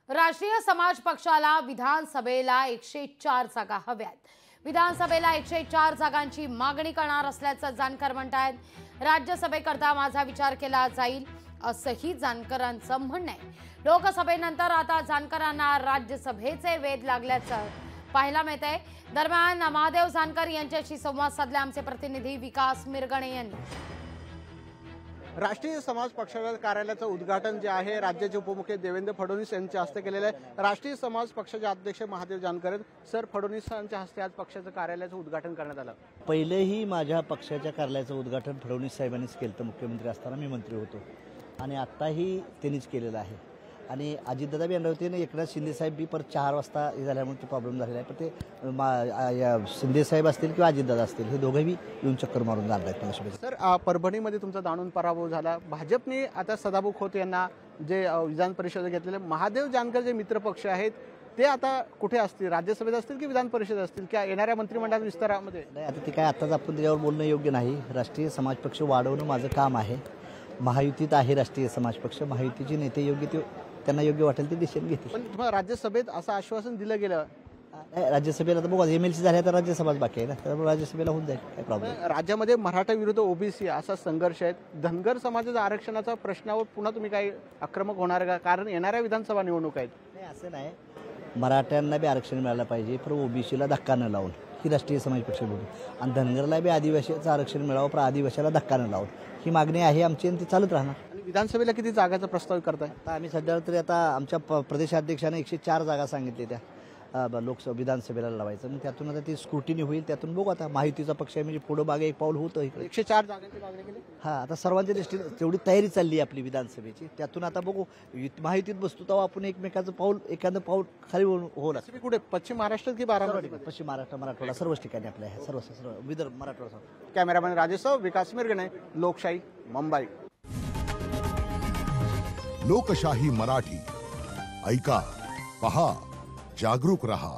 राष्ट्रीय समाज पक्षाला विधानसभेला 104 जागा हव्यात। विधानसभेला 104 जागांची मागणी करणार असल्याचं जानकर म्हणतात। राज्यसभेकरता माझा विचार केला जाईल असंही जानकरांचं म्हणणं आहे। लोकसभेनंतर आता जानकरांना राज्यसभेचे वेध लागल्याचं पाहायला मिळतंय। दरम्यान महादेव जानकर यांच्याशी संवाद साधला आमचे प्रतिनिधी विकास मिरगणे यांनी। राष्ट्रीय समाज पक्षाच्या कार्यालयाचं उद्घाटन जे आहे राज्याचे उपमुख्यमंत्री देवेंद्र फडणवीस यांच्या हस्ते केलेलं आहे। राष्ट्रीय समाज पक्षाचे अध्यक्ष महादेव जानकर आहेत। सर, फडणवीसांच्या हस्ते आज पक्षाचं कार्यालयाचं उद्घाटन करण्यात आलं। पहिलेही माझ्या पक्षाच्या कार्यालयाचं उद्घाटन फडणवीस साहेबांनीच केलं, मुख्यमंत्री असताना मी मंत्री होतो आणि आत्ताही त्यांनीच केलेलं आहे। आणि अजितदादा बी येणार होते आणि एकनाथ शिंदे साहेब बी पर 4 वाजता झाल्यामुळे ते प्रॉब्लेम झालेला आहे। पण ते शिंदे साहेब असतील किंवा अजितदादा असतील हे दोघंही येऊन चक्कर मारून जाणार आहेत। सर, परभणीमध्ये तुमचा दाणून पराभव झाला। भाजपने आता सदाभाऊ खोत यांना जे विधान परिषद घेतलेले महादेव जानकर जे मित्रपक्ष आहेत ते आता कुठे असतील? राज्यसभेत असतील की विधान परिषद असतील किंवा येणाऱ्या मंत्रिमंडळ विस्तारामध्ये? नाही, आता ते काय आताच आपण त्याच्यावर बोलणं योग्य नाही। राष्ट्रीय समाज पक्ष वाढवणं माझं काम आहे। महायुतीत आहे राष्ट्रीय समाज पक्ष, महायुतीचे नेते योग्य ते त्यांना योग्य वाटेल ते डिसिजन घेतील। पण तुम्हाला राज्यसभेत असं आश्वासन दिलं गेलं? राज्यसभेला तर बघा एमएलसी झाल्या तर राज्यसभाच बाकी आहे ना, त्यामुळे राज्यसभेला होऊन जाईल, काय प्रॉब्लेम। राज्यामध्ये मराठा विरुद्ध ओबीसी असा संघर्ष आहे। धनगर समाजाच्या आरक्षणाच्या प्रश्नावर पुन्हा तुम्ही काही आक्रमक होणार का? कारण येणाऱ्या विधानसभा निवडणूक आहेत। नाही, असं नाही, मराठ्यांना बी आरक्षण मिळालं पाहिजे पण ओबीसीला धक्का न लावून ही राष्ट्रीय समाज पक्ष बोलू, आणि धनगरला बी आदिवासीचं आरक्षण मिळावं पण आदिवासीला धक्का न लावून ही मागणी आहे आमची आणि ती चालत राहणार। आणि विधानसभेला किती जागाचा प्रस्ताव करताय? आता आम्ही सध्या तरी आता आमच्या प्रदेशाध्यक्षाने 104 जागा सांगितले त्या लोकसभा विधानसभेला लावायचं। मग त्यातून आता ती स्क्रुटिनी होईल, त्यातून बघू आता महायुतीचा पक्ष आहे म्हणजे पुढं मागे एक पाऊल होतं इकडे। 104 जागांची मागणी केली। हां, आता सर्वांच्या दृष्टीने तेवढी तयारी चालली आहे आपली विधानसभेची, त्यातून आता बघू महायुतीत बसतो तेव्हा आपण एकमेकाचं पाऊल एखादं पाऊल खाली होणार। तुम्ही कुठे? पश्चिम महाराष्ट्रात की बारामती? पश्चिम महाराष्ट्र, मराठवाडा सर्वच ठिकाणी आपल्या सर्व विदर्भ मराठवाडा। कॅमेरामॅन राजेश, विकास मिरगणे, लोकशाही, मुंबई। लोकशाही मराठी ऐका, पहा, जागरूक रहा।